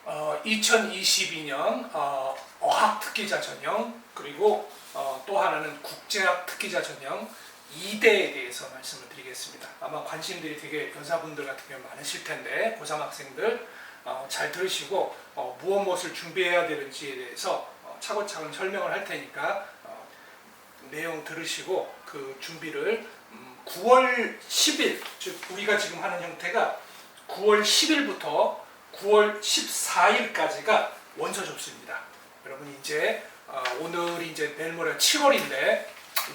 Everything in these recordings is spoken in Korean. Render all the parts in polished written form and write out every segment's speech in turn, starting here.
2022년 어학 특기자 전형, 그리고 또 하나는 국제학 특기자 전형 2대에 대해서 말씀을 드리겠습니다. 아마 관심들이 되게 여자분들 같은 경우 많으실 텐데, 고3 학생들 잘 들으시고 무엇을 준비해야 되는지에 대해서 차근차근 설명을 할 테니까 내용 들으시고 그 준비를 9월 10일, 즉 우리가 지금 하는 형태가 9월 10일부터 9월 14일까지가 원서 접수입니다. 여러분 이제 오늘이 이제 내일 모레 7월인데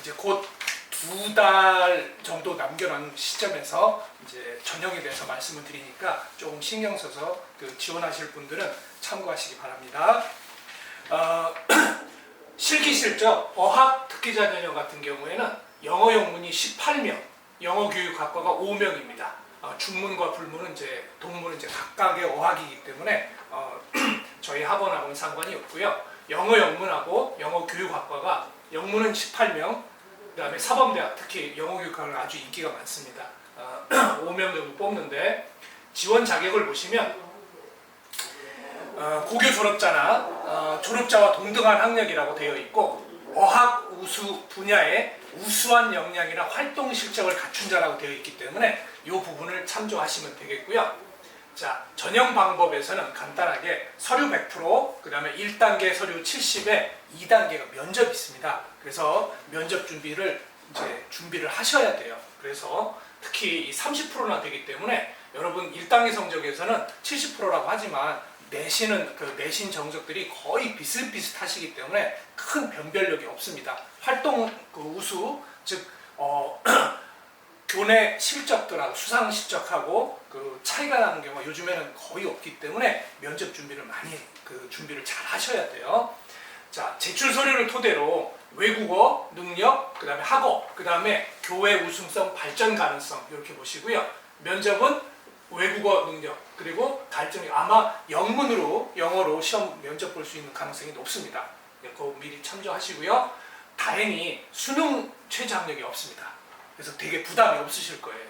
이제 곧 2달 정도 남겨놓은 시점에서 이제 전형에 대해서 말씀을 드리니까 조금 신경 써서 그 지원하실 분들은 참고하시기 바랍니다. 실기실적 어학 특기자 전형 같은 경우에는 영어 영문이 18명, 영어 교육학과가 5명입니다. 중문과 불문은 이제 동문은 이제 각각의 어학이기 때문에 저희 학원하고는 상관이 없고요. 영어 영문하고 영어 교육학과가 영문은 18명, 그다음에 사범대학 특히 영어 교육학과는 아주 인기가 많습니다. 5명 정도 뽑는데 지원 자격을 보시면 고교 졸업자나 졸업자와 동등한 학력이라고 되어 있고 어학 우수 분야에 우수한 역량이나 활동 실적을 갖춘 자라고 되어 있기 때문에 이 부분을 참조하시면 되겠고요. 자, 전형 방법에서는 간단하게 서류 100%, 그 다음에 1단계 서류 70에 2단계가 면접이 있습니다. 그래서 면접 준비를 하셔야 돼요. 그래서 특히 30%나 되기 때문에 여러분 1단계 성적에서는 70%라고 하지만 내신 정적들이 거의 비슷비슷하시기 때문에 큰 변별력이 없습니다. 활동 우수, 즉 교내 실적들하고 수상 실적하고 그 차이가 나는 경우가 요즘에는 거의 없기 때문에 면접 준비를 많이 준비를 잘 하셔야 돼요. 자, 제출 서류를 토대로 외국어 능력, 그 다음에 학업, 그 다음에 교회 우승성, 발전 가능성 이렇게 보시고요. 면접은 외국어 능력, 그리고 갈등이 아마 영어로 시험 면접 볼 수 있는 가능성이 높습니다. 그거 미리 참조하시고요. 다행히 수능 최저 학력이 없습니다. 그래서 되게 부담이 없으실 거예요.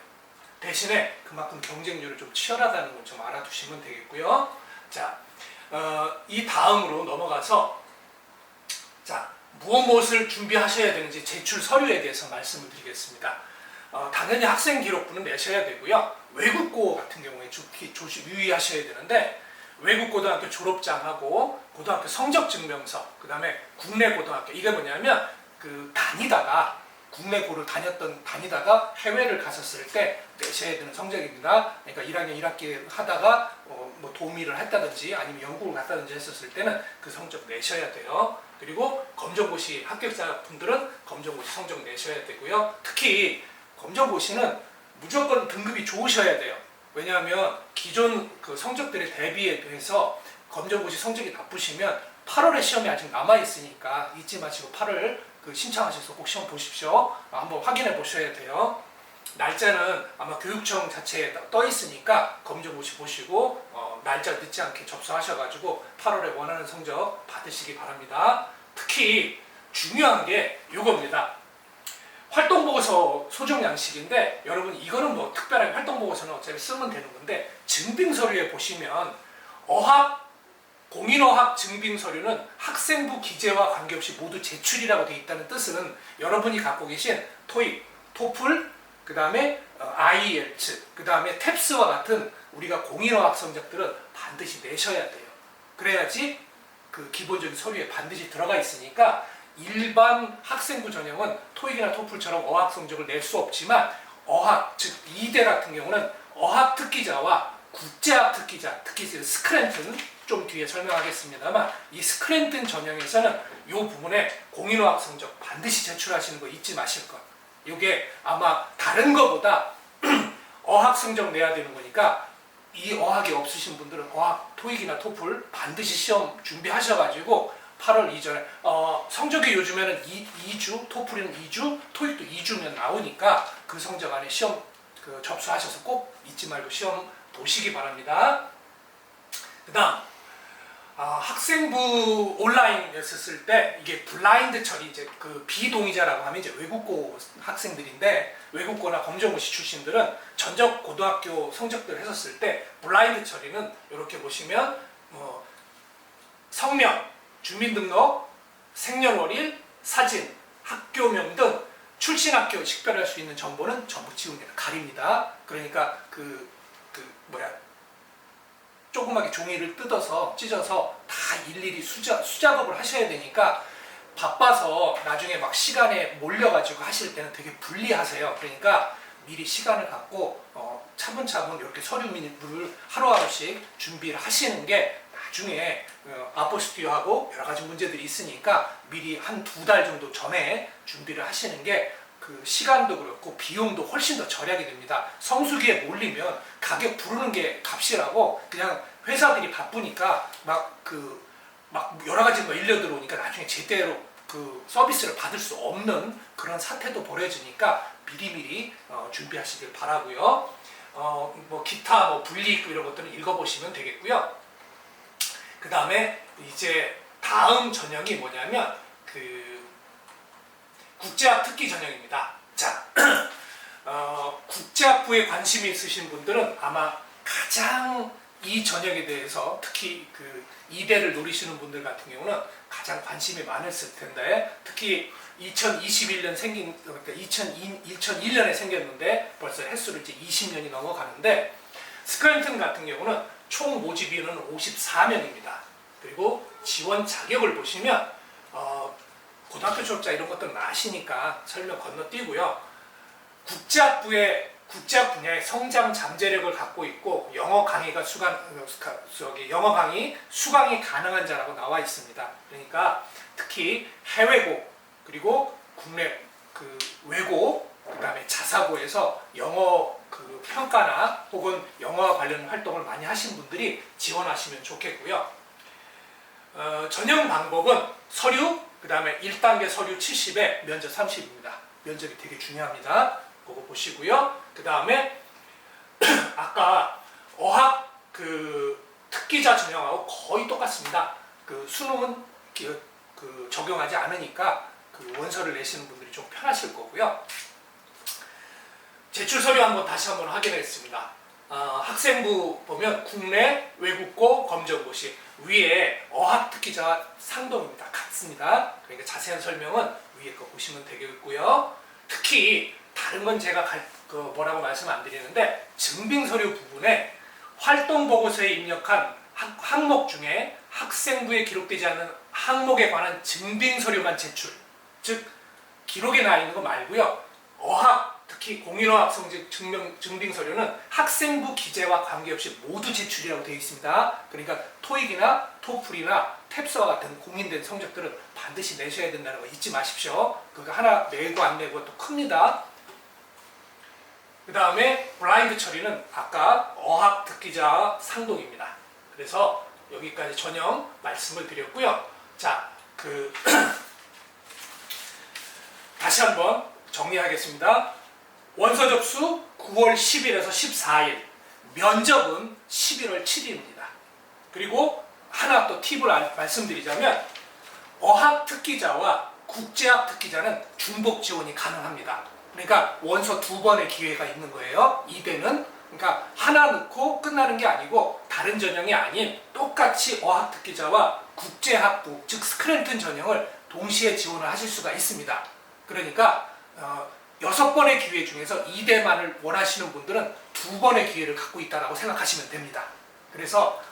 대신에 그만큼 경쟁률이 좀 치열하다는 걸 좀 알아두시면 되겠고요. 자, 이 다음으로 넘어가서 자, 무엇을 준비하셔야 되는지 제출 서류에 대해서 말씀을 드리겠습니다. 당연히 학생 기록부는 내셔야 되고요. 외국고 같은 경우에 유의하셔야 되는데 외국 고등학교 졸업장하고 고등학교 성적 증명서, 그 다음에 국내 고등학교, 이게 뭐냐면 다니다가 국내고를 다니다가 해외를 갔었을 때 내셔야 되는 성적입니다. 그러니까 1학년 1학기 하다가 뭐 도미를 했다든지 아니면 영국을 갔다든지 했었을 때는 그 성적 내셔야 돼요. 그리고 검정고시 합격자분들은 검정고시 성적 내셔야 되고요. 특히 검정고시는 무조건 등급이 좋으셔야 돼요. 왜냐하면 기존 그 성적들에 대비해서 검정고시 성적이 나쁘시면 8월에 시험이 아직 남아있으니까 잊지 마시고 8월 신청하셔서 꼭 시험 보십시오. 한번 확인해 보셔야 돼요. 날짜는 아마 교육청 자체에 떠 있으니까 검정고시 보시고 날짜 늦지 않게 접수하셔가지고 8월에 원하는 성적 받으시기 바랍니다. 특히 중요한 게 이겁니다. 활동보고서 소정 양식인데 여러분 이거는 뭐 특별하게 활동보고서는 어차피 쓰면 되는 건데 증빙서류에 보시면 공인어학 증빙서류는 학생부 기재와 관계없이 모두 제출이라고 되어 있다는 뜻은 여러분이 갖고 계신 토익, 토플, 그 다음에 IELTS, 그 다음에 탭스와 같은 우리가 공인어학 성적들은 반드시 내셔야 돼요. 그래야지 그 기본적인 서류에 반드시 들어가 있으니까 일반 학생부 전형은 토익이나 토플처럼 어학 성적을 낼 수 없지만 어학, 즉 2대 같은 경우는 어학 특기자와 국제학 특기자, 특히 스크랜튼, 좀 뒤에 설명하겠습니다만 이 스크랜튼 전형에서는 이 부분에 공인어학 성적 반드시 제출하시는 거 잊지 마실 것. 이게 아마 다른 거보다 어학 성적 내야 되는 거니까 이 어학이 없으신 분들은 어학, 토익이나 토플 반드시 시험 준비하셔가지고 8월 이전에 성적이 요즘에는 2주, 토플은 2주, 토익도 2주면 나오니까 그 성적 안에 시험 접수하셔서 꼭 잊지 말고 시험 보시기 바랍니다. 그 다음 학생부 온라인이었을 때 이게 블라인드 처리, 이제 비동의자라고 하면 이제 외국고 학생들인데 외국고나 검정고시 출신들은 전적 고등학교 성적들 했었을 때 블라인드 처리는 이렇게 보시면 성명, 주민등록, 생년월일, 사진, 학교명 등 출신 학교 식별할 수 있는 정보는 전부 지웁니다. 가립니다. 그러니까 조그맣게 종이를 찢어서 다 일일이 수작업을 하셔야 되니까 바빠서 나중에 막 시간에 몰려가지고 하실 때는 되게 불리하세요. 그러니까 미리 시간을 갖고 차분차분 이렇게 서류물을 하루하루씩 준비를 하시는 게 나중에 아포스티어하고 여러 가지 문제들이 있으니까 미리 한 2달 정도 전에 준비를 하시는 게 그 시간도 그렇고 비용도 훨씬 더 절약이 됩니다. 성수기에 몰리면 가격 부르는 게 값이라고 그냥 회사들이 바쁘니까 막 여러 가지 일려 들어오니까 나중에 제대로 그 서비스를 받을 수 없는 그런 사태도 벌어지니까 미리미리 준비하시길 바라고요. 기타 분리익도 이런 것들은 읽어보시면 되겠고요. 그 다음에 이제 다음 전형이 뭐냐면 국제학 특기 전형입니다. 자, 국제학부에 관심이 있으신 분들은 아마 가장 이 전형에 대해서 특히 이대를 노리시는 분들 같은 경우는 가장 관심이 많았을 텐데 특히 2021년 그러니까 2001년에 생겼는데 벌써 횟수를 이제 20년이 넘어가는데 스크랜턴 같은 경우는 총 모집 인원은 54명입니다. 그리고 지원 자격을 보시면 고등학교 졸업자 이런 것들은 아시니까 설명 건너뛰고요. 국제학 분야의 성장 잠재력을 갖고 있고 영어 강의 수강이 가능한 자라고 나와 있습니다. 그러니까 특히 해외고 그리고 국내 외고 그다음에 자사고에서 영어 평가나 혹은 영어와 관련 활동을 많이 하신 분들이 지원하시면 좋겠고요. 전형 방법은 서류 그 다음에 1단계 서류 70에 면접 30입니다. 면접이 되게 중요합니다. 그거 보시고요. 그 다음에 아까 어학 특기자 전형하고 거의 똑같습니다. 수능은 적용하지 않으니까 원서를 내시는 분들이 좀 편하실 거고요. 제출 서류 다시 한번 확인하겠습니다. 학생부 보면 국내, 외국고, 검정고시 위에 어학 특기자 상동입니다. 같습니다. 그러니까 자세한 설명은 위에 거 보시면 되겠고요. 특히 다른 건 제가 뭐라고 말씀 안 드리는데 증빙서류 부분에 활동보고서에 입력한 항목 중에 학생부에 기록되지 않은 항목에 관한 증빙서류만 제출, 즉 기록에 나 있는 거 말고요. 어학 특히 공인어학 성적 증빙서류는 학생부 기재와 관계없이 모두 제출이라고 되어 있습니다. 그러니까 토익이나 토플이나 탭스와 같은 공인된 성적들은 반드시 내셔야 된다는 거 잊지 마십시오. 그거 하나 내고 안 내고 또 큽니다. 그 다음에 블라인드 처리는 아까 어학 특기자 상동입니다. 그래서 여기까지 전형 말씀을 드렸고요. 자, 다시 한번 정리하겠습니다. 원서 접수 9월 10일에서 14일, 면접은 11월 7일입니다. 그리고 하나 또 팁을 말씀드리자면 어학 특기자와 국제학 특기자는 중복 지원이 가능합니다. 그러니까 원서 2번의 기회가 있는 거예요. 이대는 그러니까 하나 넣고 끝나는 게 아니고 다른 전형이 아닌 똑같이 어학 특기자와 국제학부 즉 스크랜턴 전형을 동시에 지원을 하실 수가 있습니다. 그러니까 6번의 기회 중에서 2대만을 원하시는 분들은 2번의 기회를 갖고 있다고 생각하시면 됩니다. 그래서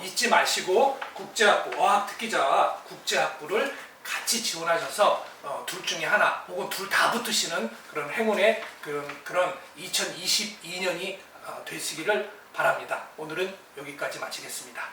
잊지 마시고 국제학부, 어학특기자와 국제학부를 같이 지원하셔서 둘 중에 하나 혹은 둘 다 붙으시는 그런 행운의 그런 2022년이 되시기를 바랍니다. 오늘은 여기까지 마치겠습니다.